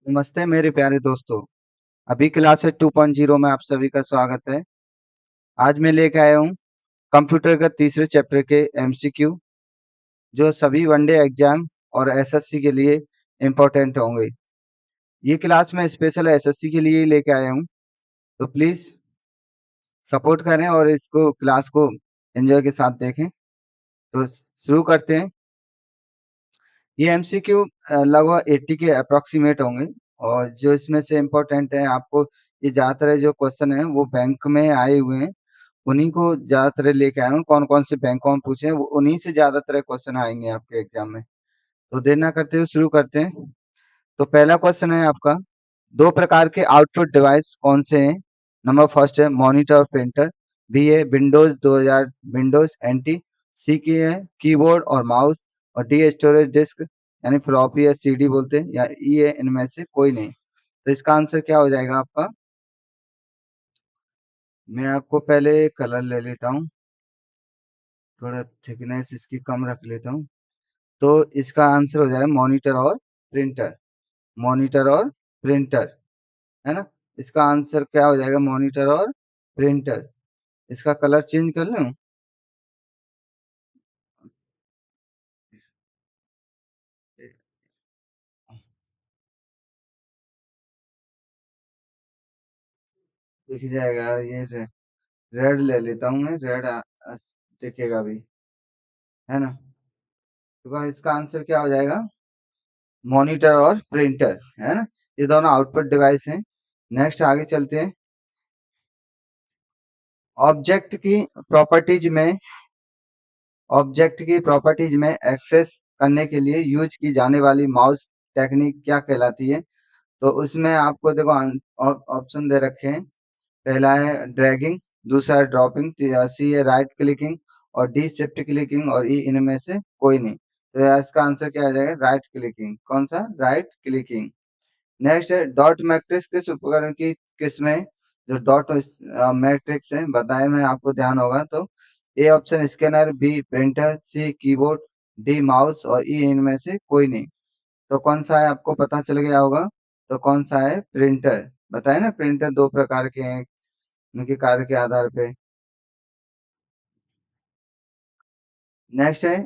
नमस्ते मेरे प्यारे दोस्तों। अभी क्लास 2.0 में आप सभी का स्वागत है। आज मैं लेके आया हूँ कंप्यूटर का तीसरे चैप्टर के एमसीक्यू जो सभी वनडे एग्जाम और एसएससी के लिए इम्पोर्टेंट होंगे। ये क्लास मैं स्पेशल एसएससी के लिए ही लेके आया हूँ, तो प्लीज़ सपोर्ट करें और इसको क्लास को एंजॉय के साथ देखें। तो शुरू करते हैं। ये एमसीक्यू लगभग 80 के अप्रॉक्सीमेट होंगे और जो इसमें से इम्पोर्टेंट है आपको ये ज़्यादातर जो क्वेश्चन है वो बैंक में आए हुए हैं, उन्हीं को ज़्यादातर लेके आया हूँ। कौन-कौन से बैंकों में पूछे हैं वो उन्हीं से ज़्यादातर क्वेश्चन आएँगे आपके एग्जाम में। तो देर ना करते हुए शुरू करते हैं। तो पहला क्वेश्चन है आपका, 2 प्रकार के आउटपुट डिवाइस कौन से हैं? नंबर फर्स्ट है मॉनिटर और प्रिंटर, बी है विंडोज़ 2000 विंडोज़ एनटी, सी की है कीबोर्ड और माउस और डी है स्टोरेज डिस्क यानी फ्लॉपी या सीडी बोलते हैं, या ई है इनमें से कोई नहीं। तो इसका आंसर क्या हो जाएगा आपका? मैं आपको पहले कलर ले लेता हूँ, थोड़ा थिकनेस इसकी कम रख लेता हूँ। तो इसका आंसर हो जाएगा मॉनिटर और प्रिंटर। मॉनिटर और प्रिंटर, है ना? इसका आंसर क्या हो जाएगा? मॉनिटर और प्रिंटर। इसका कलर चेंज कर लूं? दिख जाएगा ये रेड ले लेता हूँ मैं, रेड दिखेगा भी, है ना? तो इसका आंसर क्या हो जाएगा? मॉनिटर और प्रिंटर, है ना? ये दोनों आउटपुट डिवाइस हैं। नेक्स्ट आगे चलते हैं। ऑब्जेक्ट की प्रॉपर्टीज में ऑब्जेक्ट की प्रॉपर्टीज में एक्सेस करने के लिए यूज की जाने वाली माउस टेक्निक क्या कहलाती है? तो उसमें आपको देखो ऑप्शन दे रखे हैं। पहला है ड्रैगिंग, दूसरा है ड्रॉपिंग, सी है राइट क्लिकिंग और डी शिफ्ट क्लिकिंग और ई इनमें से कोई नहीं। तो इसका आंसर क्या आ जाएगा? Right clicking. कौन सा? Right clicking. नेक्स्ट है डॉट मैट्रिक्स किस उपकरण की किस्में? जो डॉट मैट्रिक्स है बताए में आपको ध्यान होगा। तो A option scanner, B printer, C keyboard, D mouse और ई इनमें से कोई नहीं। तो कौन सा है आपको पता चल गया होगा। तो कौन सा है? प्रिंटर। बताए ना, प्रिंटर दो प्रकार के हैं उनके कार्य के आधार पे। नेक्स्ट है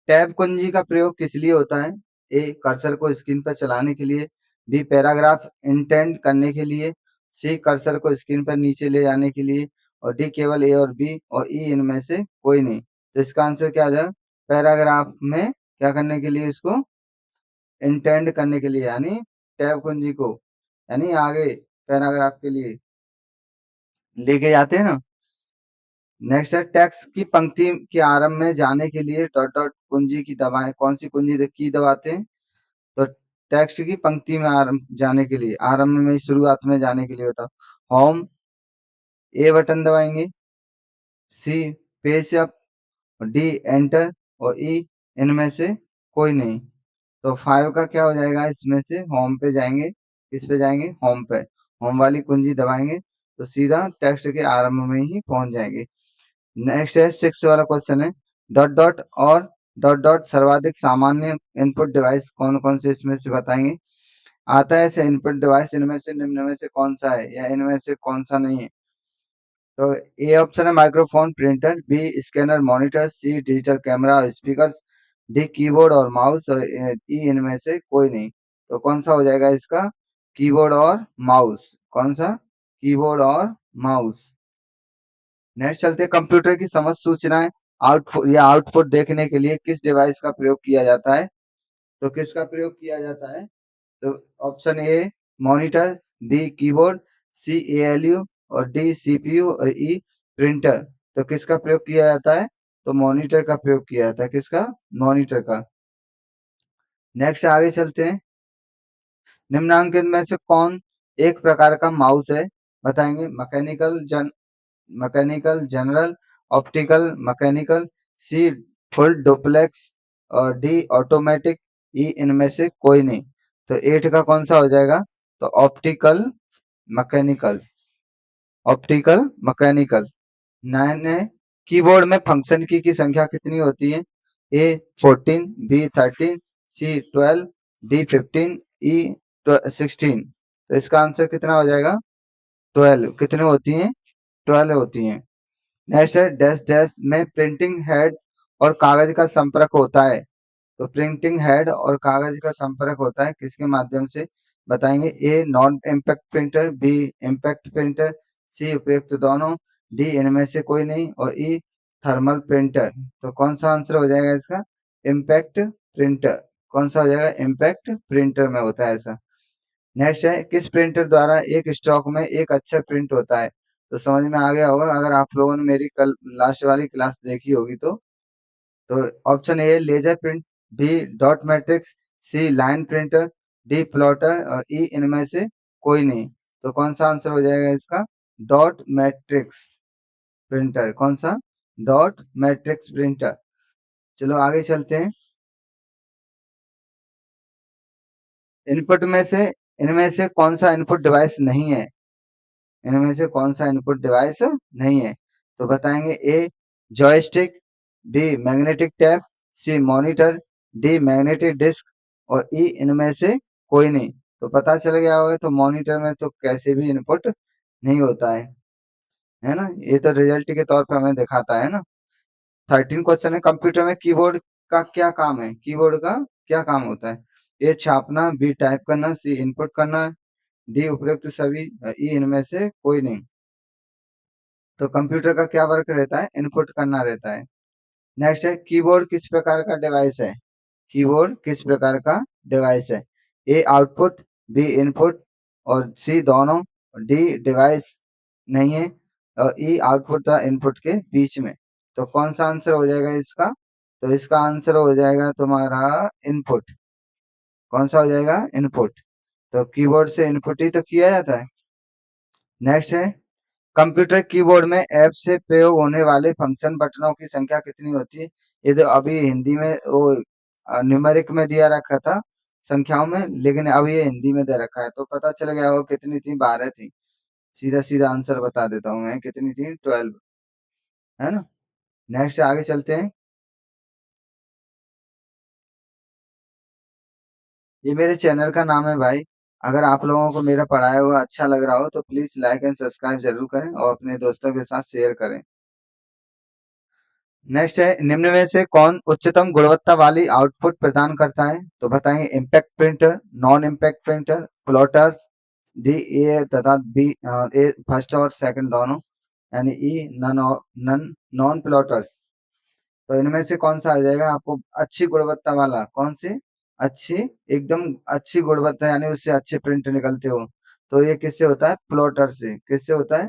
टैब कुंजी का प्रयोग किस लिए होता है? ए कर्सर को स्क्रीन पर चलाने के लिए, बी पैराग्राफ इंटेंड करने के लिए, सी कर्सर को स्क्रीन पर नीचे ले जाने के लिए और डी केवल ए और बी और ई इनमें से कोई नहीं। तो इसका आंसर क्या आ जाएगा? पैराग्राफ में क्या करने के लिए? इसको इंटेंड करने के लिए, यानी टैब कुंजी को, यानी आगे पैराग्राफ के लिए लेके जाते हैं ना। नेक्स्ट है टेक्स्ट की पंक्ति के आरंभ में जाने के लिए डॉट डॉट कुंजी की दबाएं। कौन सी कुंजी की दबाते हैं? तो टेक्स्ट की पंक्ति में आरंभ जाने के लिए, आरंभ में शुरुआत में जाने के लिए बताओ। होम, ए बटन दबाएंगे, सी पेज अप, डी एंटर और ई इनमें से कोई नहीं। तो 5 का क्या हो जाएगा? इसमें से होम पे जाएंगे। किस पे जाएंगे? होम पे। होम वाली कुंजी दबाएंगे तो सीधा टेक्स्ट के आरंभ में ही पहुंच जाएंगे। नेक्स्ट है 6 वाला क्वेश्चन है डॉट डॉट और डॉट डॉट सर्वाधिक सामान्य इनपुट डिवाइस कौन कौन से इसमें से बताएंगे? आता है ऐसे इनपुट डिवाइस इनमें से निम्न में से कौन सा है या इनमें से कौन सा नहीं है? तो ए ऑप्शन है microphone printer, B scanner monitor, C digital camera और स्पीकर्स, डी कीबोर्ड और माउस और ई इनमें से कोई नहीं। तो कौन सा हो जाएगा इसका? कीबोर्ड और माउस। कौन सा? कीबोर्ड और माउस। नेक्स्ट चलते हैं कंप्यूटर की समस्त सूचनाएं आउटपुट या आउटपुट देखने के लिए किस डिवाइस का प्रयोग किया जाता है? तो किसका प्रयोग किया जाता है? तो option A monitor, B keyboard, C ALU और डी सीपीयू और ई प्रिंटर। तो किसका प्रयोग किया जाता है? तो मॉनिटर का प्रयोग किया जाता है। किसका? मॉनिटर का। नेक्स्ट आगे चलते हैं। निम्नांकित में से कौन एक प्रकार का माउस है? बताएंगे। मैकेनिकल, जनरल, ऑप्टिकल, मैकेनिकल, सी फुल डुप्लेक्स और डी ऑटोमेटिक, ई इनमें से कोई नहीं। तो 8 का कौन सा हो जाएगा? तो ऑप्टिकल मैकेनिकल। Optical mechanical. 9 है कीबोर्ड में फंक्शन की संख्या कितनी होती है? ए 14, बी 13, सी 12, डी 15, ई 16, तो इसका आंसर कितना हो जाएगा 12। कितने होती हैं 12 होती हैं। नेक्स्ट है डैश डैश में प्रिंटिंग हेड और कागज का संपर्क होता है। तो प्रिंटिंग हेड और कागज का संपर्क होता है किसके माध्यम से बताएंगे। A non impact printer, B impact printer, C उपयुक्त दोनों, डी इनमें से कोई नहीं और ई थर्मल प्रिंटर। तो कौन सा आंसर हो जाएगा इसका इम्पैक्ट प्रिंटर। कौन सा हो जाएगा इम्पैक्ट प्रिंटर में होता है ऐसा। नेक्स्ट है किस प्रिंटर द्वारा एक स्टॉक में एक अक्षर प्रिंट होता है। तो समझ में आ गया होगा अगर आप लोगों ने मेरी कल लास्ट वाली क्लास देखी होगी तो option A laser print, B dot matrix, C line printer, D plotter और ई इनमें से कोई नहीं। तो कौन सा आंसर हो जाएगा इसका डॉट मैट्रिक्स प्रिंटर। कौन सा डॉट मैट्रिक्स प्रिंटर। चलो आगे चलते हैं। इनपुट में से इनमें से कौन सा इनपुट डिवाइस नहीं है। इनमें से कौन सा इनपुट डिवाइस नहीं है। तो बताएंगे A joystick, B magnetic tape, C monitor, D magnetic disk और ई इनमें से कोई नहीं। तो पता चल गया होगा तो मॉनिटर में तो कैसे भी इनपुट नहीं होता है ना। ये तो रिजल्ट के तौर पे हमें दिखाता है ना। 13 क्वेश्चन है कंप्यूटर में कीबोर्ड का क्या काम है। कीबोर्ड का क्या काम होता है। ए छापना, बी टाइप करना, सी इनपुट करना, डी उपयुक्त सभी, ई इनमें से कोई नहीं। तो कंप्यूटर का क्या वर्क रहता है इनपुट करना रहता है। नेक्स्ट है कीबोर्ड किस प्रकार का डिवाइस है। कीबोर्ड किस प्रकार का डिवाइस है। ए आउटपुट, बी इनपुट और सी दोनों, डी डिवाइस नहीं है और ई आउटपुट तथा इनपुट के बीच में। तो कौन सा आंसर हो जाएगा इसका। तो इसका आंसर हो जाएगा तुम्हारा इनपुट। कौन सा हो जाएगा इनपुट। तो कीबोर्ड से इनपुट ही तो किया जाता है। नेक्स्ट है कंप्यूटर कीबोर्ड में ऐप से प्रयोग होने वाले फंक्शन बटनों की संख्या कितनी होती है। ये तो अभी हिंदी में वो न्यूमेरिक में दिया रखा था संख्याओं में, लेकिन अब ये हिंदी में दे रखा है तो पता चल गया वो कितनी थी 12 थी। सीधा सीधा आंसर बता देता हूँ मैं कितनी थी 12 है ना। नेक्स्ट आगे चलते हैं। ये मेरे चैनल का नाम है भाई। अगर आप लोगों को मेरा पढ़ाया हुआ अच्छा लग रहा हो तो प्लीज लाइक एंड सब्सक्राइब जरूर करें और अपने दोस्तों के साथ शेयर करें। नेक्स्ट है निम्न में से कौन उच्चतम गुणवत्ता वाली आउटपुट प्रदान करता है। तो बताएंगे impact printer, non impact printer, plotters, D A तथा बी ए फर्स्ट और सेकंड दोनों यानी ई नन नॉन प्लॉटर्स। तो इनमें से कौन सा आ जाएगा आपको अच्छी गुणवत्ता वाला कौन सी अच्छी एकदम अच्छी गुणवत्ता यानी उससे अच्छे प्रिंट निकलते हो। तो ये किससे होता है प्लॉटर से। किससे होता है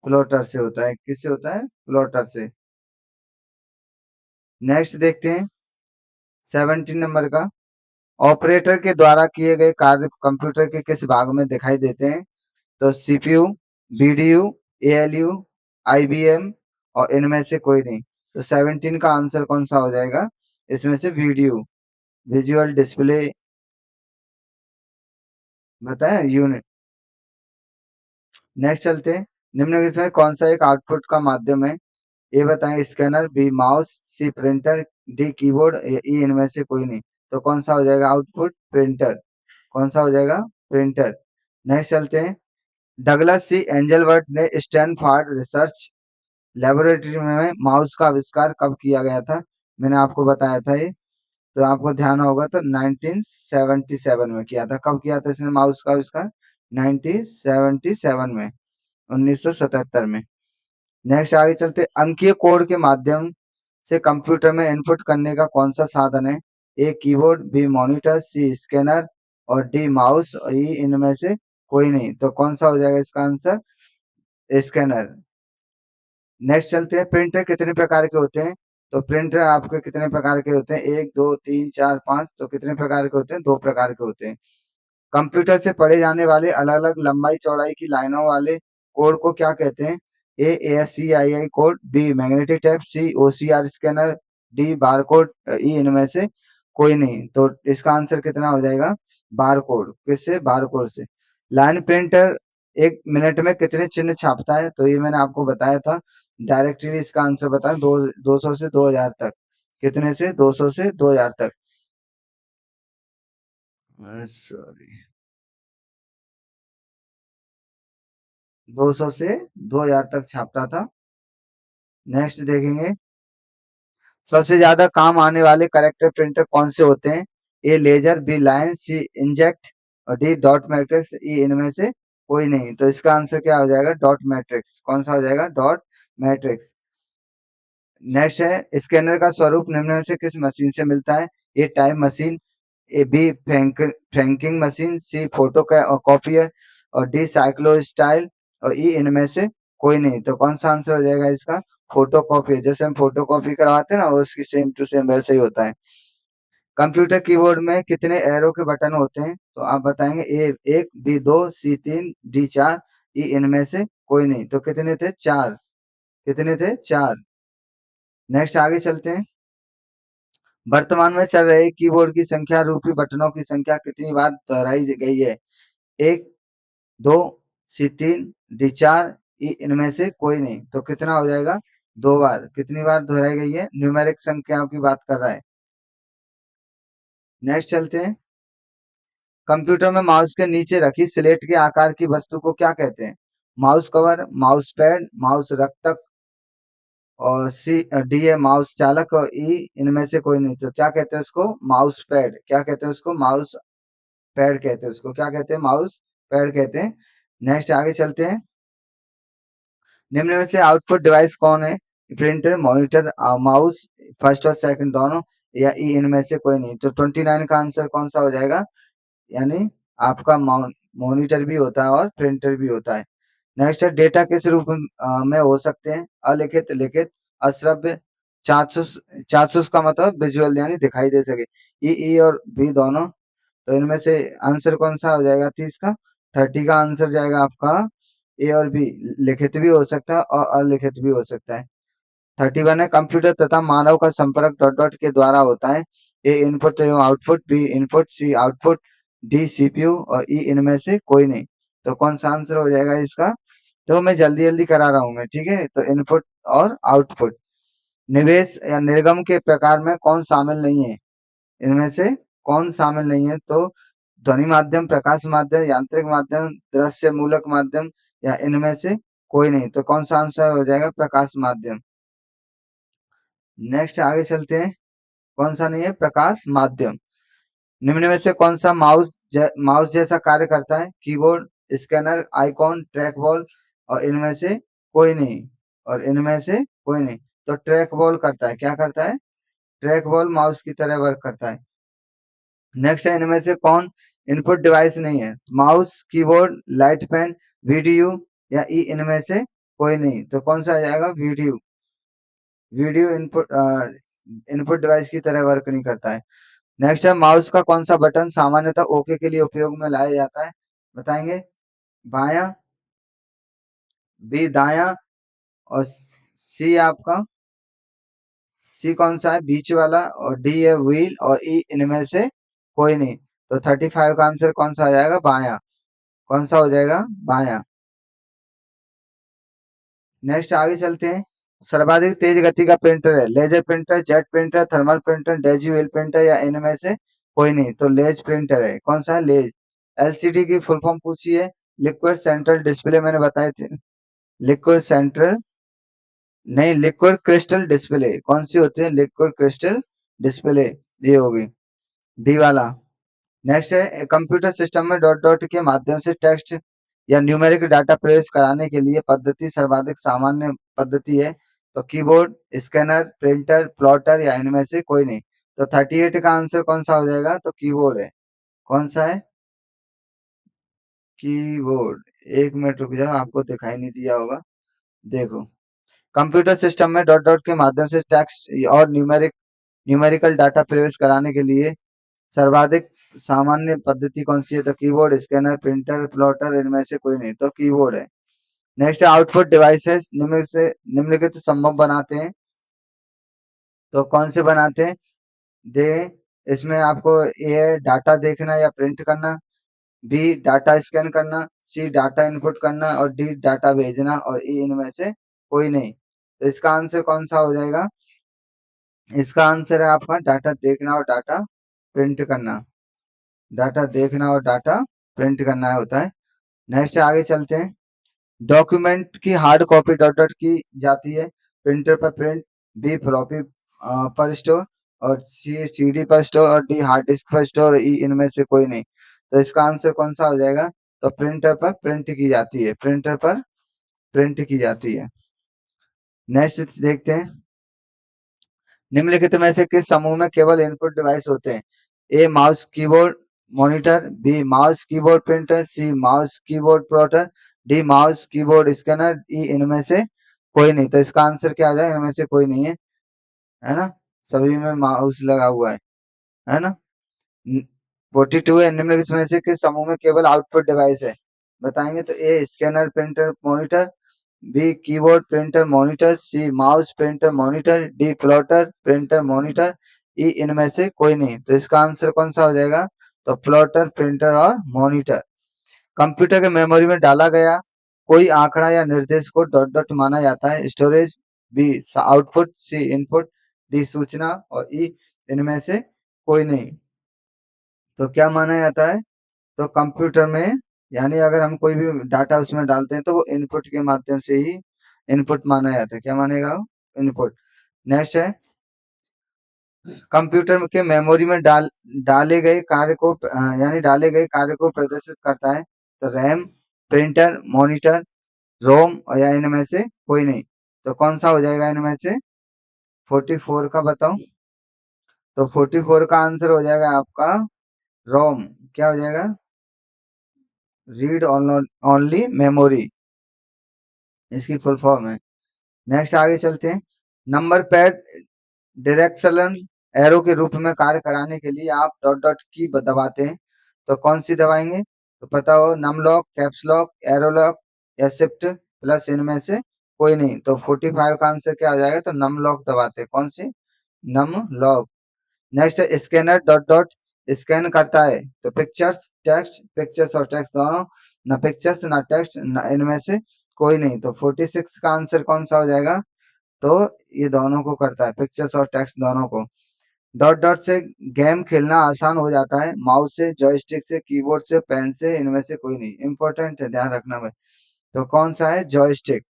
प्लॉटर से होता है। किससे होता है प्लॉटर से। नेक्स्ट देखते हैं 17 नंबर का। ऑपरेटर के द्वारा किए गए कार्य कंप्यूटर के किस भाग में दिखाई देते हैं। तो सीपीयू, बीडीयू, एएलयू, आईबीएम और इनमें से कोई नहीं। तो 17 का आंसर कौन सा हो जाएगा इसमें से वीडियो विजुअल डिस्प्ले बताए यूनिट। नेक्स्ट चलते हैं। निम्नलिखित में कौन सा एक आउटपुट का माध्यम है। ए बताएं स्कैनर, बी माउस, सी प्रिंटर, डी कीबोर्ड, ई इनमें से कोई नहीं। तो कौन सा हो जाएगा आउटपुट प्रिंटर। कौन सा हो जाएगा प्रिंटर। नेक्स्ट चलते हैं। डगलस सी एंजलवर्ट ने स्टैनफोर्ड रिसर्च लेबोरेटरी में माउस का आविष्कार कब किया गया था। मैंने आपको बताया था ये तो आपको ध्यान होगा तो 1977 में किया था। कब किया था इसने माउस का आविष्कार 1977 में 1977 में। नेक्स्ट आगे चलते अंकीय कोड के माध्यम से कंप्यूटर में इनपुट करने का कौन सा साधन है। A keyboard, B monitor, C scanner और डी माउस और ई इनमें से कोई नहीं। तो कौन सा हो जाएगा इसका आंसर स्कैनर। नेक्स्ट चलते हैं प्रिंटर कितने प्रकार के होते हैं। तो प्रिंटर आपके कितने प्रकार के होते हैं 1 2 3 4 5। तो कितने प्रकार के होते हैं 2 प्रकार के होते हैं। कंप्यूटर से पढ़े जाने वाले अलग-अलग लंबाई चौड़ाई की लाइनों वाले कोड को क्या कहते हैं। A ASCII code, B magnetic tape, C OCR scanner, D barcode, E इनमें से कोई नहीं। तो इसका आंसर कितना हो जाएगा बारकोड। किससे बारकोड से। लाइन प्रिंटर 1 मिनट में कितने चिन्ह छापता है। तो ये मैंने आपको बताया था डायरेक्टली इसका आंसर बताएं 200 से 2000 तक। कितने से 200 से 2000 तक। सॉरी 200 से 2000 तक छापता था। नेक्स्ट देखेंगे, सबसे ज्यादा काम आने वाले करेक्टर प्रिंटर कौन से होते हैं? ए लेजर, बी लाइन, सी इंजेक्ट और डी डॉट मैट्रिक्स, ई इनमें से कोई नहीं। तो इसका आंसर क्या हो जाएगा? Dot matrix. कौन सा हो जाएगा? Dot matrix. नेक्स्ट है, स्कैनर का स्वरूप निम्न में से किस मशीन से मिलता है? A type machine, A B franking machine, C photo copier और डी साइक्लो स्टाइल और ई इनमें से कोई नहीं। तो कौन सा आंसर हो जाएगा इसका? Photo copy. जैसे हम फोटो कॉपी करवाते हैं ना, वो उसकी सेम टू सेम वैसे ही होता है। कंप्यूटर कीबोर्ड में कितने एरो के बटन होते हैं? तो आप बताएंगे ए एक, बी दो, सी तीन, डी चार, ई इनमें से कोई नहीं। तो कितने थे? चार। कितने थे? चार। नेक्स्ट आगे चलते हैं। वर्तमान में चल रहे कीबोर्ड की संख्या रूपी बटनों की संख्या कितनी बार दोहराई गई है? एक, दो, सी तीन, डी चार, ई इनमें से कोई नहीं। तो कितना हो जाएगा? दो बार। कितनी बार दोहराई गई है? न्यूमेरिक संख्याओं की बात कर रहा है। नेक्स्ट चलते हैं। कंप्यूटर में माउस के नीचे रखी स्लेट के आकार की वस्तु को क्या कहते हैं? Mouse cover, mouse pad, mouse रक्तक और सी डी है माउस चालक और ई इनमें से कोई नहीं। तो क्या कहते हैं उसको? Mouse pad. क्या कहते हैं उसको? माउस पैड कहते हैं उसको। क्या कहते हैं? माउस पैड कहते हैं। नेक्स्ट आगे चलते हैं। निम्न में से आउटपुट डिवाइस कौन है? प्रिंटर, मॉनिटर, माउस, फर्स्ट और सेकंड दोनों, या ई इनमें से कोई नहीं। तो 29 का आंसर कौन सा हो जाएगा? यानी आपका मॉनिटर भी होता है और प्रिंटर भी होता है। नेक्स्ट है, डेटा किस रूप में हो सकते हैं? अलिखित, लिखित, अश्रव्य, चाक्षुष। चाक्षुष का मतलब विजुअल यानी दिखाई दे सके। ई और बी दोनों। तो इनमें से आंसर कौन सा हो जाएगा 30 का? 30 का आंसर जाएगा आपका ए और बी। लिखित भी हो सकता है और अलिखित भी हो सकता है। 31 है, कंप्यूटर तथा मानव का संपर्क डॉट डॉट के द्वारा होता है। ए इनपुट एवं आउटपुट, बी इनपुट, सी आउटपुट, डी सीपीयू और ई इनमें से कोई नहीं। तो कौन सा आंसर हो जाएगा इसका? तो मैं जल्दी जल्दी करा रहा हूँ मैं, ठीक है? तो इनपुट और आउटपुट। निवेश या निर्गम के प्रकार में कौन शामिल नहीं है? इनमें से कौन शामिल नहीं है? तो ध्वनि माध्यम, प्रकाश माध्यम, यांत्रिक माध्यम, दृश्य मूलक माध्यम या इनमें से कोई नहीं। तो कौन सा आंसर हो जाएगा? प्रकाश माध्यम। नेक्स्ट आगे चलते हैं। कौन सा नहीं है? प्रकाश माध्यम। निम्न में से कौन सा माउस जैसा कार्य करता है? Keyboard, scanner, icon, track ball और इनमें से कोई नहीं। और इनमें से कोई नहीं। तो ट्रैक बॉल करता है। क्या करता है? ट्रैक बॉल माउस की तरह वर्क करता है। नेक्स्ट है, इनमें से कौन इनपुट डिवाइस नहीं है? Mouse, keyboard, light pen, video या ई इनमें से कोई नहीं। तो कौन सा आ जाएगा? वीडियो। वीडियो इनपुट डिवाइस की तरह वर्क नहीं करता है। नेक्स्ट है, माउस का कौन सा बटन सामान्यतः ओके के लिए उपयोग में लाया जाता है? बताएंगे। बायां, बी दायां और सी आपका, सी कौन सा है? बीच वाला और डी है व्हील और ई इनमें से कोई नहीं। तो 35 का आंसर कौन सा आ जाएगा? बायां। कौन सा हो जाएगा? बायां। नेक्स्ट आगे चलते हैं। सर्वाधिक तेज गति का प्रिंटर है? Laser printer, jet printer, thermal printer, daisy printer या इनमें से कोई नहीं। तो लेज प्रिंटर है। कौन सा है? लेज। एलसीडी की फुल फॉर्म पूछी है। लिक्विड सेंट्रल डिस्प्ले मैंने बताए थे। लिक्विड सेंट्रल नहीं, लिक्विड क्रिस्टल डिस्प्ले। कौन सी होती है? Liquid crystal display. ये होगी डी वाला। नेक्स्ट है, कंप्यूटर सिस्टम में डॉट डॉट के माध्यम से टेक्स्ट या न्यूमेरिक डाटा प्रवेश कराने के लिए पद्धति सर्वाधिक सामान्य पद्धति है? तो कीबोर्ड, स्कैनर, प्रिंटर, प्लॉटर या इनमें से कोई नहीं। तो 38 का आंसर कौन सा हो जाएगा? तो कीबोर्ड है। कौन सा है? कीबोर्ड। एक मिनट रुक जाओ, आपको दिखाई नहीं दिया होगा। देखो, कंप्यूटर सिस्टम में डॉट डॉट के माध्यम से टेक्स्ट और न्यूमेरिकल डाटा प्रवेश कराने के लिए सर्वाधिक सामान्य पद्धति कौन सी है? तो कीबोर्ड, स्कैनर, प्रिंटर, प्लॉटर इनमें से कोई नहीं। तो कीबोर्ड है। नेक्स्ट, आउटपुट डिवाइसेस निम्नलिखित संभव बनाते हैं? तो कौन से बनाते हैं? दे इसमें आपको ए डाटा देखना या प्रिंट करना, बी डाटा स्कैन करना, सी डाटा इनपुट करना और डी डाटा भेजना और ई इनमें से कोई नहीं। तो इसका आंसर कौन सा हो जाएगा? इसका आंसर है आपका डाटा देखना और डाटा प्रिंट करना। डाटा देखना और डाटा प्रिंट करना होता है। नेक्स्ट आगे चलते हैं। डॉक्यूमेंट की हार्ड कॉपी डॉट डॉट की जाती है, प्रिंटर पर प्रिंट, बी फ्लॉपी पर स्टोर, और सी सीडी पर स्टोर, और डी हार्ड डिस्क पर स्टोर, ई इनमें से कोई नहीं। तो इसका आंसर कौन सा हो जाएगा? तो प्रिंटर पर प्रिंट की जाती है, प्रिंटर पर प्रिंट की जाती है। नेक्स्ट देखते हैं, निम्नलिखित में से किस समूह में केवल इनपुट डिवाइस होते हैं? A mouse keyboard monitor, B mouse keyboard printer, C mouse keyboard plotter, D mouse keyboard scanner, E इनमें से कोई नहीं। तो इसका आंसर क्या आ जाएगा? इनमें से कोई नहीं है ना? सभी में माउस लगा हुआ है ना? 42 है, निम्नलिखित में से किस समूह में केवल आउटपुट डिवाइस है? बताएंगे तो A scanner printer monitor, B keyboard printer monitor, C mouse printer monitor, D plotter printer monitor, E इनमें से कोई नहीं। तो इसका आंसर कौन सा हो जाएगा? तो प्लॉटर प्रिंटर और मॉनिटर। कंप्यूटर के मेमोरी में डाला गया कोई आंकड़ा या निर्देश को डॉट डॉट माना जाता है? Storage, B output, C input, D सूचना, और ई इनमें से कोई नहीं। तो क्या माना जाता है? तो कंप्यूटर में, यानी अगर हम कोई भी डाटा उसमें डालते हैं तो वो इनपुट के माध्यम से ही इनपुट माना जाता है। क्या मानेगा वो? इनपुट। नेक्स्ट है, कंप्यूटर के मेमोरी में डाले गए कार्य को यानी डाले गए कार्य को प्रदर्शित करता है? तो रैम, प्रिंटर, मॉनिटर, रोम, और या इनमें से कोई नहीं। तो कौन सा हो जाएगा इनमें से? 44 का बताओ। तो 44 का आंसर हो जाएगा आपका रोम। क्या हो जाएगा? रीड ओनली मेमोरी, इसकी फुल फॉर्म है। नेक्स्ट आगे चलते हैं, नंबर पैड डायरेक्शनल एरो के रूप में कार्य कराने के लिए आप डॉट डॉट की दबाते हैं, तो कौन सी दबाएंगे? तो पता हो, num lock, caps lock, arrow lock, या शिफ्ट प्लस इनमें से कोई नहीं। तो 45 का आंसर क्या आ जाएगा? तो नम लॉक दबाते हैं। कौन सी? Num lock. नेक्स्ट है, स्कैनर डॉट डॉट स्कैन करता है, तो पिक्चर्स, टेक्स्ट, पिक्चर्स और टेक्स्ट दोनों, ना पिक्चर्स ना टेक्स्ट, ना इनमें से कोई नहीं। तो 46 का आंसर कौन सा हो जाएगा? तो ये दोनों को करता है, पिक्चर्स और टेक्स्ट दोनों को। डॉट डॉट से गेम खेलना आसान हो जाता है? माउस से, जॉयस्टिक से, कीबोर्ड से, पेन से, इनमें से कोई नहीं। इंपॉर्टेंट है, ध्यान रखना भाई। तो कौन सा है? जॉयस्टिक।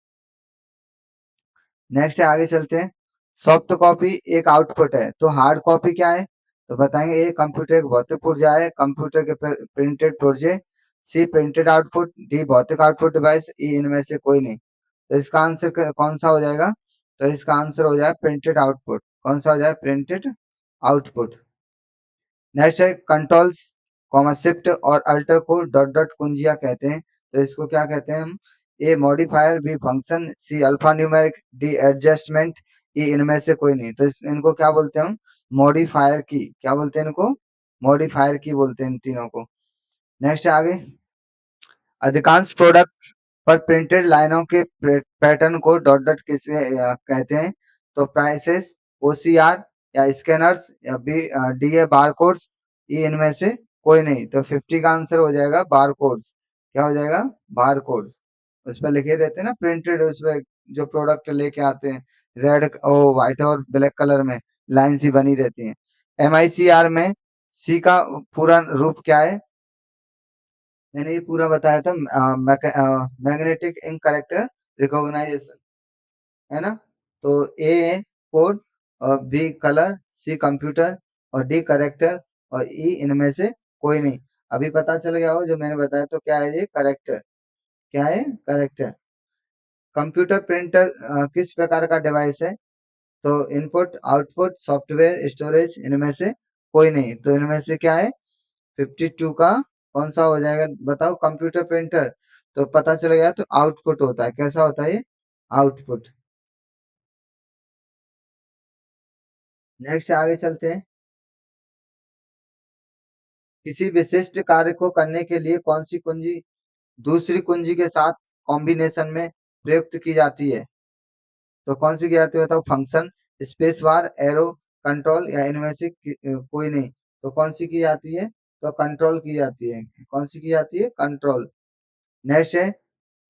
नेक्स्ट है, आगे चलते हैं, सॉफ्ट कॉपी एक आउटपुट है, तो हार्ड कॉपी क्या है? तो बताएंगे, ए कंप्यूटर एक भौतिक पुर्जा है, कंप्यूटर के प्रिंटेड पुर्जे, सी प्रिंटेड आउटपुट, डी भौतिक आउटपुट डिवाइस, ई इनमें से कोई नहीं। तो इसका आंसर कौन सा हो जाएगा? तो इसका आंसर हो जाएगा प्रिंटेड आउटपुट। कौन सा हो जाएगा? Printed output. नेक्स्ट है, कंट्रोल्स कॉमा शिफ्ट और अल्टर को डॉट डॉट कुंजिया कहते हैं, तो इसको क्या कहते हैं हम? A modifier, B function, C alphanumeric, D adjustment, E इनमें से कोई नहीं। तो इनको क्या बोलते हैं हम? मॉडिफायर की। क्या बोलते हैं इनको? मॉडिफायर की बोलते हैं इन तीनों को। नेक्स्ट है आगे, अधिकांश प्रोडक्ट्स पर प्रिंटेड लाइनों के पैटर्न को डॉट डॉट किसे कहते हैं? तो प्राइसेस, ओसीआर, या स्कैनर्स, या बी डी ए बारकोड्स, ये इनमें से कोई नहीं। तो 50 का आंसर हो जाएगा बारकोड्स। क्या हो जाएगा? बारकोड्स। उस पर लिखे रहते हैं ना प्रिंटेड, उस पर जो प्रोडक्ट लेके आते हैं, रेड ओ व्हाइट और ब्लैक कलर में लाइन सी बनी रहती है। एमआईसीआर में सी का पूरा रूप क्या है? मैंने ये पूरा बताया था, मैग्नेटिक इंक कैरेक्टर रिकॉग्नाइजेशन, है ना? तो ए कोड, और बी कलर, सी कंप्यूटर, और डी करेक्टर, और ई इनमें से कोई नहीं। अभी पता चल गया हो जो मैंने बताया, तो क्या है ये? करेक्टर। क्या है? करेक्टर। कंप्यूटर प्रिंटर किस प्रकार का डिवाइस है? तो इनपुट, आउटपुट, सॉफ्टवेयर, स्टोरेज, इनमें से कोई नहीं। तो इनमें से क्या है? 52 का कौन सा हो जाएगा बताओ? Computer printer. तो पता चल गया, तो आउटपुट होता है। कैसा होता है ये? आउटपुट। नेक्स्ट आगे चलते हैं, किसी विशिष्ट कार्य को करने के लिए कौन सी कुंजी दूसरी कुंजी के साथ कॉम्बिनेशन में प्रयुक्त की जाती है? तो कौन सी की जाती है बताओ? Function, space bar, arrow, control, या इनमें से कोई नहीं। तो कौन सी की जाती है? तो कंट्रोल की जाती है। कौन सी की जाती है? कंट्रोल। नेक्स्ट है,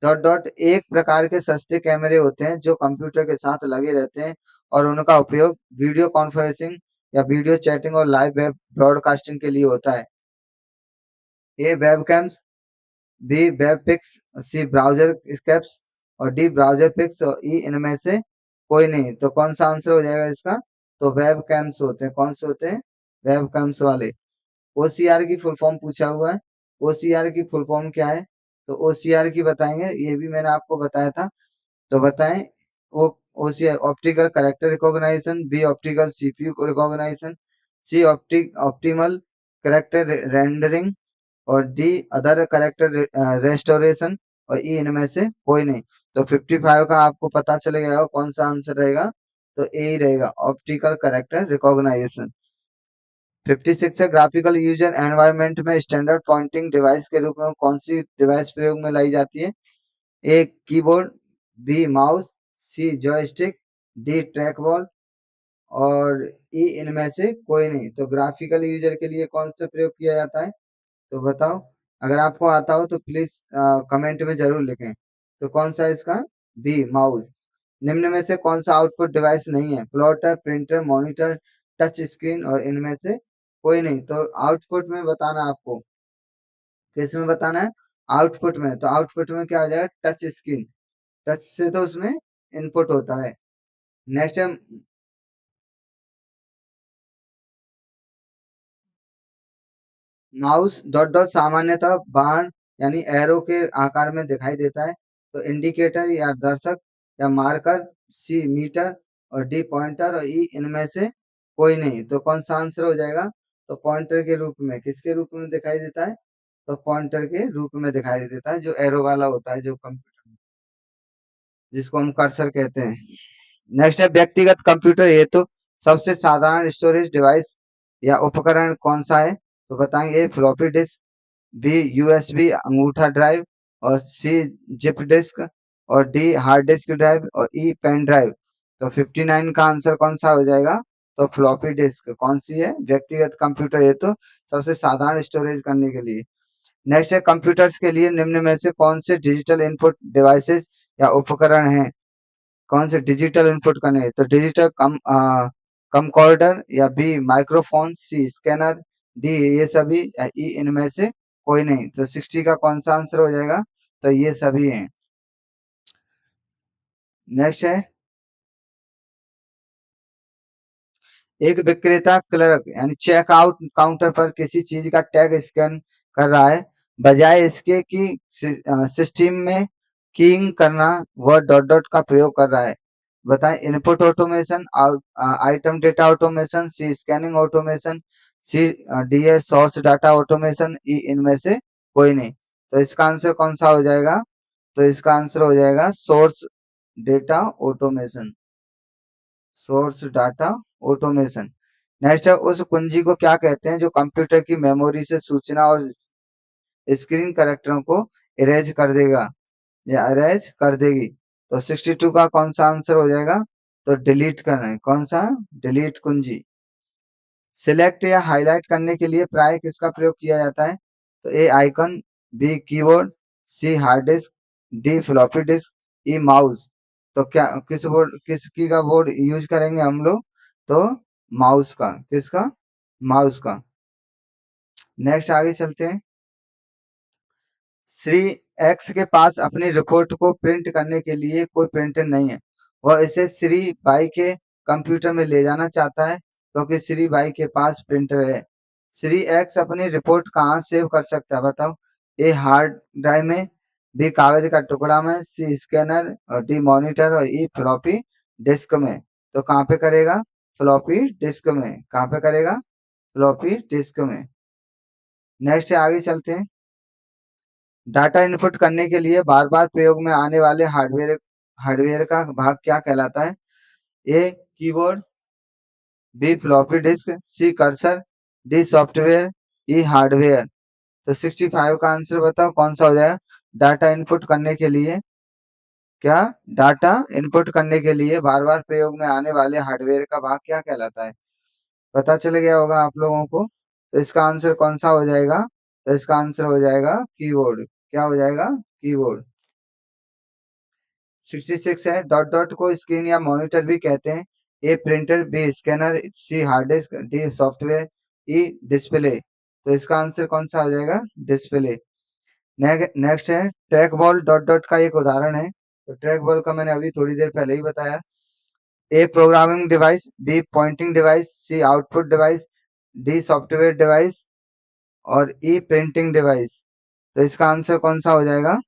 डॉट डॉट एक प्रकार के सस्ते कैमरे होते हैं जो कंप्यूटर के साथ लगे रहते हैं और उनका उपयोग वीडियो कॉन्फ्रेंसिंग या वीडियो चैटिंग और लाइव वेब ब्रॉडकास्टिंग के लिए होता है। ए वेबकैम्स, बी वेब पिक्स, सी ब्राउजर स्केप्स और डी ब्राउजर पिक्स और ई इनमें से कोई नहीं। तो कौन सा आंसर हो जाएगा इसका? तो वेब कैम्स होते हैं। कौन से होते हैं? वेब कैम्स वाले। ओसीआर की फुल फॉर्म पूछा हुआ है। ओसीआर की फुल फॉर्म क्या है? तो ओसीआर की बताएंगे, ये भी मैंने आपको बताया था। तो बताएं। ओ OCR optical character recognition, B optical CPU recognition, C optimal character rendering और डी अदर कैरेक्टर रेस्टोरेशन और ई इनमें से कोई नहीं। तो 55 का आपको पता चल गया कौन सा आंसर रहेगा। तो ए ही रहेगा, ऑप्टिकल कैरेक्टर रिकॉग्नाइजेशन। 56 है, ग्राफिकल यूजर एनवायरनमेंट में स्टैंडर्ड पॉइंटिंग डिवाइस के रूप में कौन सी डिवाइस प्रयोग में लाई जाती है? A keyboard, B mouse, C joystick, D track ball और ई इनमें से कोई नहीं। तो ग्राफिकल यूजर के लिए कौन सा प्रयोग किया जाता है? तो बताओ। अगर आपको आता हो तो प्लीज कमेंट में जरूर लिखें। तो कौन सा है इसका? B mouse. निम्न में से कौन सा आउटपुट डिवाइस नहीं है? Plotter, printer, monitor, touch screen और इनमें से कोई नहीं। तो आउटपुट में बताना आपको। किस में बताना है? आउटपुट में। तो आउटपुट में क्या हो जाएगा? Touch screen. टच से तो उसमें इनपुट होता है। नेक्स्ट है माउस। डॉट डॉट सामान्यतः बाण यानी एरो के आकार में दिखाई देता है। तो इंडिकेटर या दर्शक या मार्कर, सी मीटर और डी पॉइंटर और ई इनमें से कोई नहीं। तो कौन सा आंसर हो जाएगा? तो पॉइंटर के रूप में। किसके रूप में दिखाई देता है? तो पॉइंटर के रूप में दिखाई देता है, जो एरो वाला होता है, जो कंप्यूटर में, जिसको हम कर्सर कहते हैं। नेक्स्ट है व्यक्तिगत कंप्यूटर हेतु सबसे साधारण स्टोरेज डिवाइस या उपकरण कौन सा है? तो बताएंगे। ए फ्लॉपी डिस्क, बी यूएसबी अंगूठा ड्राइव और सी जिप डिस्क और डी हार्ड डिस्क ड्राइव और ई पेन ड्राइव। तो 59 का आंसर कौन सा हो जाएगा? तो फ्लॉपी डिस्क कौन सी है? व्यक्तिगत कंप्यूटर ये तो सबसे साधारण स्टोरेज करने के लिए। नेक्स्ट है कंप्यूटर्स के लिए निम्न में से कौन से डिजिटल इनपुट डिवाइसेस या उपकरण हैं? कौन से डिजिटल इनपुट करने हैं? तो डिजिटल कमकॉर्डर या बी माइक्रोफोन, सी स्कैनर, डी ये सभी या ई इनमें से कोई नहीं। तो 60 का कौन सा आंसर हो जाएगा? तो ये सभी हैं। नेक्स्ट है एक विक्रेता क्लर्क यानी चेक आउट काउंटर पर किसी चीज का टैग स्कैन कर रहा है, बजाय इसके कि सिस्टम में कीइंग करना वह डॉट डॉट का प्रयोग कर रहा है। बताएं। Input automation, item data automation, C scanning automation, C DS source data automation, E इनमें से कोई नहीं। तो इसका आंसर कौन सा हो जाएगा? तो इसका आंसर हो जाएगा source data automation. Source data automation. Next है उस कुंजी को क्या कहते हैं जो कंप्यूटर की मेमोरी से सूचना और स्क्रीन कैरेक्टरों को इरेज कर देगा या इरेज कर देगी। तो 62 का कौन सा आंसर हो जाएगा? तो डिलीट करना है। कौन सा? डिलीट कुंजी। सिलेक्ट या हाईलाइट करने के लिए प्राय किसका प्रयोग किया जाता है? तो A icon, B keyboard, C hard disk, D floppy disk, E mouse. तो क्या किस बोर्ड किसकी का बोर्ड यूज करेंगे हम लोग? तो माउस का। किसका? माउस का। नेक्स्ट आगे चलते हैं। श्री एक्स के पास अपनी रिपोर्ट को प्रिंट करने के लिए कोई प्रिंटर नहीं है। वह इसे श्री बाई के कंप्यूटर में ले जाना चाहता है क्योंकि श्री बाई के पास प्रिंटर है। श्री एक्स अपनी रिपोर्ट कहाँ सेव कर सकता है? बताओ। ए हार्ड ड्राइव में, बी कागज का टुकड़ा में, सी स्कैनर और डी मॉनिटर और ई फ्लॉपी डिस्क में। तो कहाँ पे करेगा? फ्लॉपी डिस्क में। कहाँ पे करेगा? फ्लॉपी डिस्क में। नेक्स्ट आगे चलते हैं। डाटा इनपुट करने के लिए बार बार प्रयोग में आने वाले हार्डवेयर हार्डवेयर का भाग क्या कहलाता है? A keyboard, B floppy disk, C cursor, D software, E hardware. तो 65 का आंसर बताओ कौन सा हो जाएगा? डाटा इनपुट करने के लिए क्या? डाटा इनपुट करने के लिए बार बार प्रयोग में आने वाले हार्डवेयर का भाग क्या कहलाता है? पता चल गया होगा आप लोगों को। तो इसका आंसर कौन सा हो जाएगा? तो इसका आंसर हो जाएगा कीबोर्ड। क्या हो जाएगा? कीबोर्ड। 66 है डॉट डॉट को स्क्रीन या मॉनिटर भी कहते हैं। ए प्रिंटर, बी स्कैनर, सी हार्ड डिस्क, डी सॉफ्टवेयर, ई डिस्प्ले। तो इसका आंसर कौन सा हो जाएगा? डिस्प्ले। नेक्स्ट है ट्रैक बॉल डॉट डॉट का एक उदाहरण है। तो ट्रैक बॉल का मैंने अभी थोड़ी देर पहले ही बताया। A programming device, B pointing device, C output device, D software device और ई प्रिंटिंग डिवाइस। तो इसका आंसर कौन सा हो जाएगा?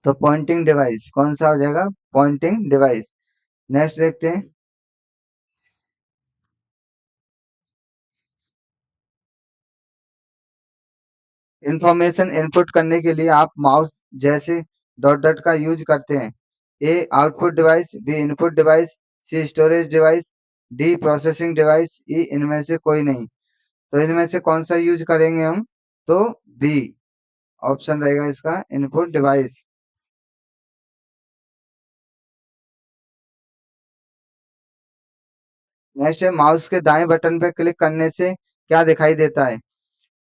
तो पॉइंटिंग डिवाइस कौन सा हो जाएगा? Pointing device. नेक्स्ट देखते हैं। इंफॉर्मेशन इनपुट करने के लिए आप माउस जैसे डॉट डॉट का यूज करते हैं। A output device, B input device, C storage device, D processing device, E इनमें से कोई नहीं। तो इनमें से कौन सा यूज करेंगे हम? तो बी ऑप्शन रहेगा इसका, इनपुट डिवाइस। नेक्स्ट है माउस के दाएं बटन पर क्लिक करने से क्या दिखाई देता है?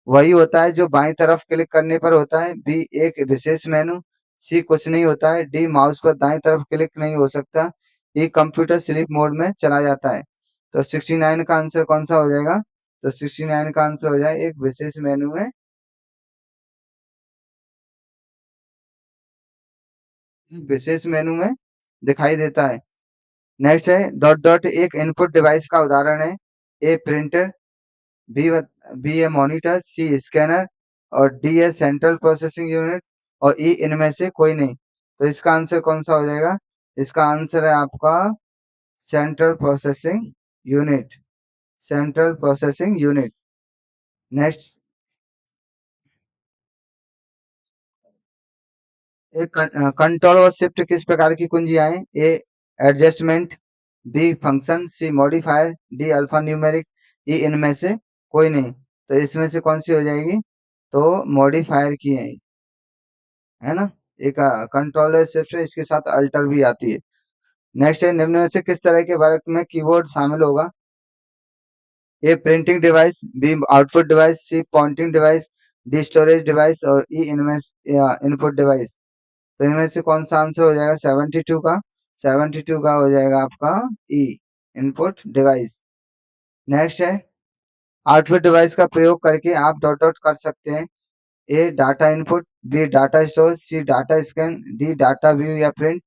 वही होता है जो बाईं तरफ क्लिक करने पर होता है। बी एक विशेष मेनू, सी कुछ नहीं होता है, डी माउस पर दाईं तरफ क्लिक नहीं हो सकता, ई कंप्यूटर स्लीप मोड में चला जाता है। तो 69 का आंसर कौन सा हो जाएगा? तो 69 का आंसर हो जाए एक विशेष मेनू में, विशेष मेनू में दिखाई देता है। नेक्स्ट है डॉट डॉट एक इनपुट डिवाइस का उदाहरण है। ए printer, B B A monitor, C scanner और D A central processing unit और ई इनमें से कोई नहीं। तो इसका आंसर कौन सा हो जाएगा? इसका आंसर है आपका central processing unit, central processing unit. Next, एक कंट्रोल और शिफ्ट किस प्रकार की कुंजियां हैं? ए एडजस्टमेंट, बी फंक्शन, सी मॉडिफायर, डी अल्फा न्यूमेरिक, ई इनमें से कोई नहीं। तो इसमें से कौन सी हो जाएगी? तो मॉडिफायर की है ना। एक कंट्रोलर शिफ्ट है, इसके साथ अल्टर भी आती है। नेक्स्ट है निम्न में से किस तरह के वर्क में कीबोर्ड शामिल होगा? A printing device, B output device, C pointing device, D storage device और ई इनमें इनपुट डिवाइस। तो इनमें से कौन सा आंसर हो जाएगा 72 का? 72 का हो जाएगा आपका ई, इनपुट डिवाइस। नेक्स्ट है आउटपुट डिवाइस का प्रयोग करके आप डॉट डॉट कर सकते हैं। A data input, B data store, C data scan, D data view या प्रिंट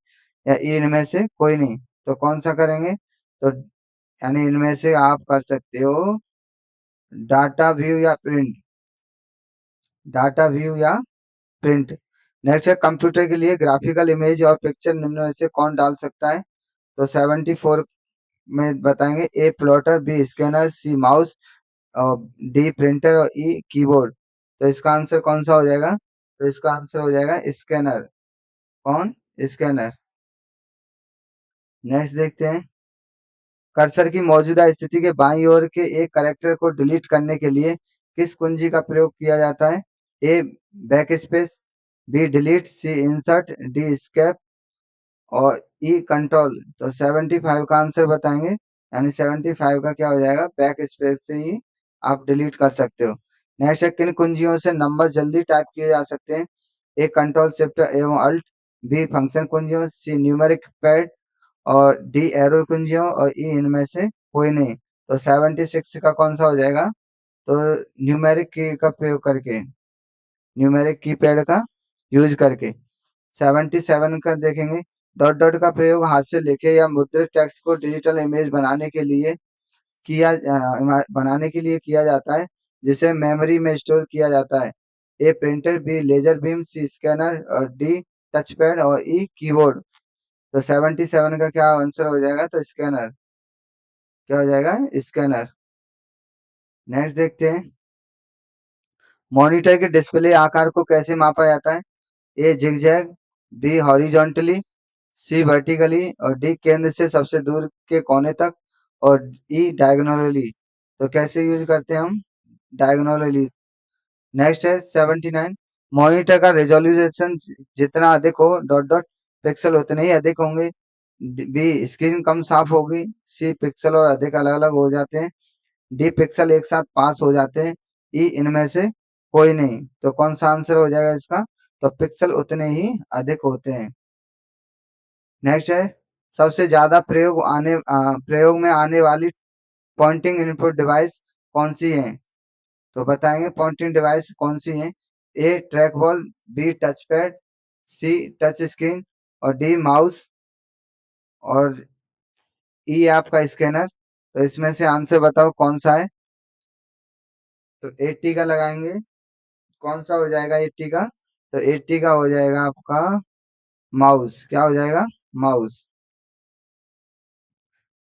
या ई इनमें से कोई नहीं। तो कौन सा करेंगे? तो यानी इनमें से आप कर सकते हो डाटा व्यू या प्रिंट, डाटा व्यू या प्रिंट। नेक्स्ट है कंप्यूटर के लिए ग्राफिकल इमेज और पिक्चर निम्न में से कौन डाल सकता है? तो 74 में बताएंगे। ए plotter, B scanner, sea mouse और डी प्रिंटर और ई कीबोर्ड। तो इसका आंसर कौन सा हो जाएगा? तो इसका आंसर हो जाएगा स्कैनर। कौन? स्कैनर। नेक्स्ट देखते हैं। कर्सर की मौजूदा स्थिति के बाईं ओर के एक कैरेक्टर को डिलीट करने के लिए किस कुंजी का प्रयोग किया जाता है? ए बैकस्पेस, बी डिलीट, सी इंसर्ट, डी एस्केप और ई कंट्रोल। तो 75 का आंसर बताएंगे, यानी 75 का क्या हो जाएगा? बैक स्पेस से ही आप डिलीट कर सकते हो। नेक्स्ट है किन कुंजियों से नंबर जल्दी टाइप किए जा सकते हैं? ए कंट्रोल शिफ्ट एवं अल्ट, बी फंक्शन कुंजियों, सी न्यूमेरिक पैड और डी एरो कुंजियों और ई इनमें से कोई नहीं। तो 76 का कौन सा हो जाएगा? तो न्यूमेरिक की का प्रयोग करके, न्यूमेरिक कीपैड का यूज करके। 77 का देखेंगे। डॉट डॉट का प्रयोग हाथ से लिखे या मुद्रित टेक्स्ट को डिजिटल इमेज बनाने के लिए किया जाता है, जिसे मेमोरी में स्टोर किया जाता है। ए प्रिंटर, बी लेजर बीम, सी स्कैनर और डी टचपैड और ई कीबोर्ड। तो 77 का क्या आंसर हो जाएगा? तो स्कैनर। क्या हो जाएगा? स्कैनर। नेक्स्ट देखते हैं। मॉनिटर के डिस्प्ले आकार को कैसे मापा जाता है? ए जिगजैग, बी हॉरिजॉन्टली, सी वर्टिकली और डी केंद्र से सबसे दूर के कोने तक और ई डायगोनली। तो कैसे यूज करते हैं हम? डायगोनली। नेक्स्ट है 79। मॉनिटर का रेजोल्यूशन जितना अधिक हो डॉट डॉट पिक्सल उतने ही अधिक होंगे। बी स्क्रीन कम साफ होगी, सी पिक्सल और अधिक अलग अलग हो जाते हैं, डी पिक्सल एक साथ पास हो जाते हैं, ई इनमें से कोई नहीं। तो कौन सा आंसर हो जाएगा इसका? तो पिक्सल उतने ही अधिक होते हैं। नेक्स्ट है सबसे ज्यादा प्रयोग में आने वाली पॉइंटिंग इनपुट डिवाइस कौन सी है? तो बताएंगे पॉइंटिंग डिवाइस कौन सी है। A trackball, B touchpad, C touch screen और डी माउस और ई आपका स्कैनर। तो इसमें से आंसर बताओ कौन सा है। तो 80 का लगाएंगे, कौन सा हो जाएगा 80 का। तो 80 का हो जाएगा आपका माउस। क्या हो जाएगा? माउस।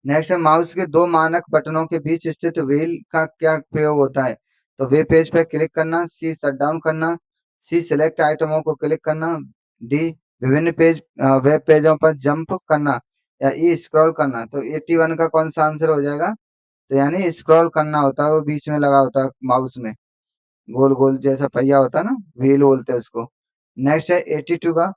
नेक्स्ट है, माउस के दो मानक बटनों के बीच स्थित व्हील का क्या प्रयोग होता है। तो वेब पेज पर क्लिक करना, सी शट डाउन करना, सी सिलेक्ट आइटमों को क्लिक करना, डी विभिन्न वेब पेजों पर जंप करना या ई स्क्रॉल करना। तो 81 का कौन सा आंसर हो जाएगा। तो यानी स्क्रॉल करना होता है, वो बीच में लगा होता है माउस में, गोल गोल जैसा पहिया होता है ना, व्हील बोलते हैं उसको। नेक्स्ट है 82 का,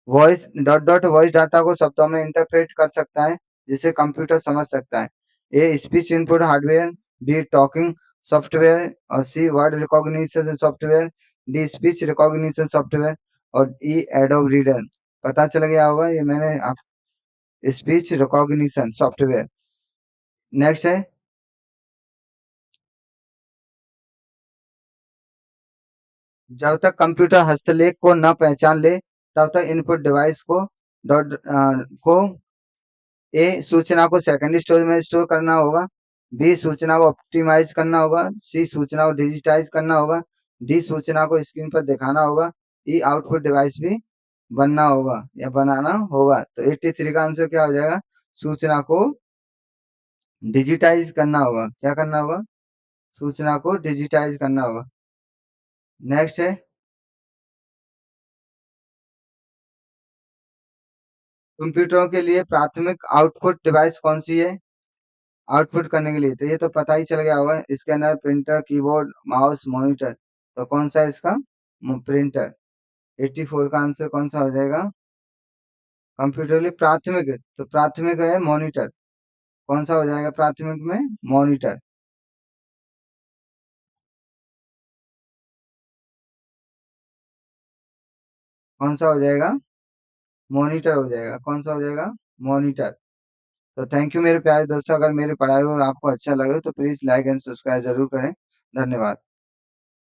voice dot dot voice data को शब्दों में इंटरप्रेट कर सकता है जिसे कंप्यूटर समझ सकता है। A speech input hardware, B talking software और C word recognition software, D speech recognition software और ई एडोब रीडर। पता चल गया होगा ये मैंने आप, स्पीच रिकॉग्निशन सॉफ्टवेयर। नेक्स्ट है, जब तक कंप्यूटर हस्तलेख को न पहचान ले तब तक इनपुट डिवाइस को डॉट को ए सूचना को सेकेंडरी स्टोरेज में स्टोर करना होगा, बी सूचना को ऑप्टिमाइज करना होगा, सी सूचना को डिजिटाइज करना होगा, डी सूचना को स्क्रीन पर दिखाना होगा, ई आउटपुट डिवाइस भी बनना होगा या बनाना होगा। तो 83 का आंसर क्या हो जाएगा? सूचना को डिजिटाइज करना होगा। क्या करना होगा? सूचना को डिजिटाइज करना होगा। नेक्स्ट है, कंप्यूटरों के लिए प्राथमिक आउटपुट डिवाइस कौन सी है आउटपुट करने के लिए। तो ये तो पता ही चल गया होगा, scanner, printer, keyboard, mouse, monitor. तो कौन सा है इसका? प्रिंटर। 84 का आंसर कौन सा हो जाएगा? कंप्यूटर के लिए प्राथमिक है, तो प्राथमिक है मॉनिटर। कौन सा हो जाएगा प्राथमिक में? मॉनिटर। कौन सा हो जाएगा? मॉनिटर हो जाएगा। कौन सा हो जाएगा? मॉनिटर। तो थैंक यू मेरे प्यारे दोस्तों, अगर मेरी पढ़ाई को आपको अच्छा लगे तो प्लीज लाइक एंड सब्सक्राइब जरूर करें। धन्यवाद।